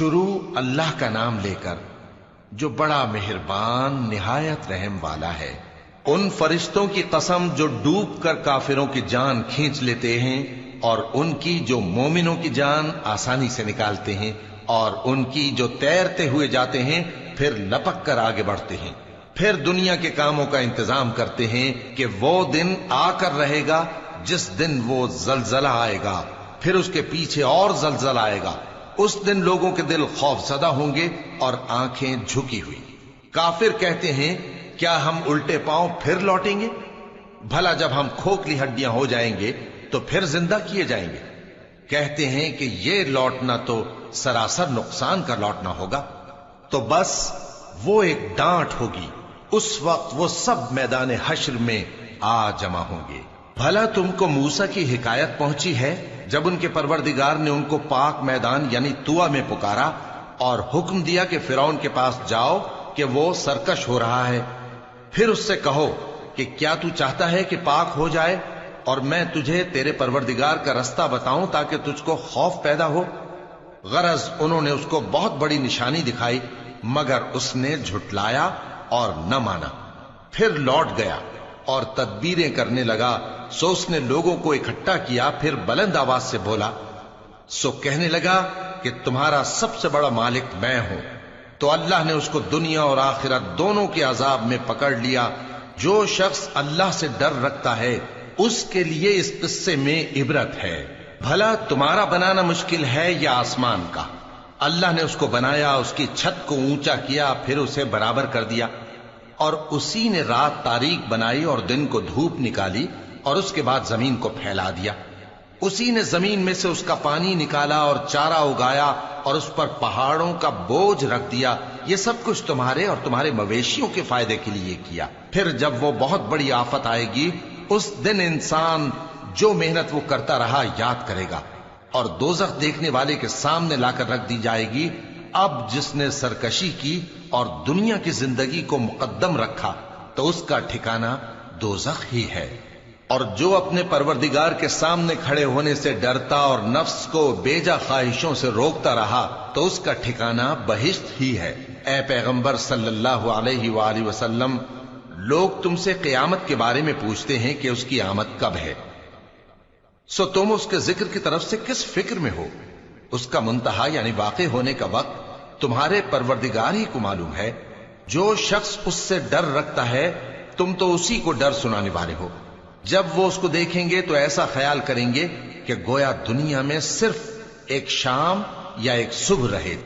شروع اللہ کا نام لے کر جو بڑا مہربان نہایت رحم والا ہے۔ ان فرشتوں کی قسم جو ڈوب کر کافروں کی جان کھینچ لیتے ہیں، اور ان کی جو مومنوں کی جان آسانی سے نکالتے ہیں، اور ان کی جو تیرتے ہوئے جاتے ہیں پھر لپک کر آگے بڑھتے ہیں۔ پھر دنیا کے کاموں کا انتظام کرتے ہیں کہ وہ دن آ کر رہے گا جس دن وہ زلزلہ آئے گا، پھر اس کے پیچھے اور زلزلہ آئے گا۔ اس دن لوگوں کے دل خوف زدہ ہوں گے اور آنکھیں جھکی ہوئی۔ کافر کہتے ہیں کیا ہم الٹے پاؤں پھر لوٹیں گے؟ بھلا جب ہم کھوکھلی ہڈیاں ہو جائیں گے تو پھر زندہ کیے جائیں گے؟ کہتے ہیں کہ یہ لوٹنا تو سراسر نقصان کا لوٹنا ہوگا۔ تو بس وہ ایک ڈانٹ ہوگی، اس وقت وہ سب میدان حشر میں آ جمع ہوں گے۔ بھلا تم کو موسیٰ کی حکایت پہنچی ہے جب ان کے پروردگار نے ان کو پاک میدان یعنی طویٰ میں پکارا اور حکم دیا کہ فرعون کے پاس جاؤ کہ وہ سرکش ہو رہا ہے، پھر اس سے کہو کہ کیا تو چاہتا ہے کہ پاک ہو جائے اور میں تجھے تیرے پروردگار کا رستہ بتاؤں تاکہ تجھ کو خوف پیدا ہو؟ غرض انہوں نے اس کو بہت بڑی نشانی دکھائی مگر اس نے جھٹلایا اور نہ مانا۔ پھر لوٹ گیا اور تدبیریں کرنے لگا، سو اس نے لوگوں کو اکٹھا کیا، پھر بلند آواز سے بولا، سو کہنے لگا کہ تمہارا سب سے بڑا مالک میں ہوں۔ تو اللہ نے اس کو دنیا اور آخرت دونوں کے عذاب میں پکڑ لیا۔ جو شخص اللہ سے ڈر رکھتا ہے اس کے لیے اس قصے میں عبرت ہے۔ بھلا تمہارا بنانا مشکل ہے یا آسمان کا؟ اللہ نے اس کو بنایا، اس کی چھت کو اونچا کیا، پھر اسے برابر کر دیا، اور اسی نے رات تاریک بنائی اور دن کو دھوپ نکالی، اور اس کے بعد زمین کو پھیلا دیا۔ اسی نے زمین میں سے اس کا پانی نکالا اور چارہ اگایا اور اس پر پہاڑوں کا بوجھ رکھ دیا۔ یہ سب کچھ تمہارے اور تمہارے مویشیوں کے فائدے کے لیے کیا۔ پھر جب وہ بہت بڑی آفت آئے گی اس دن انسان جو محنت وہ کرتا رہا یاد کرے گا، اور دوزخ دیکھنے والے کے سامنے لا کر رکھ دی جائے گی۔ اب جس نے سرکشی کی اور دنیا کی زندگی کو مقدم رکھا تو اس کا ٹھکانہ دوزخ ہی ہے۔ اور جو اپنے پروردگار کے سامنے کھڑے ہونے سے ڈرتا اور نفس کو بیجا خواہشوں سے روکتا رہا تو اس کا ٹھکانہ بہشت ہی ہے۔ اے پیغمبر صلی اللہ علیہ وآلہ وسلم، لوگ تم سے قیامت کے بارے میں پوچھتے ہیں کہ اس کی آمد کب ہے، سو تم اس کے ذکر کی طرف سے کس فکر میں ہو؟ اس کا منتہا یعنی واقع ہونے کا وقت تمہارے پروردگار ہی کو معلوم ہے۔ جو شخص اس سے ڈر رکھتا ہے تم تو اسی کو ڈر سنانے والے ہو۔ جب وہ اس کو دیکھیں گے تو ایسا خیال کریں گے کہ گویا دنیا میں صرف ایک شام یا ایک صبح رہے۔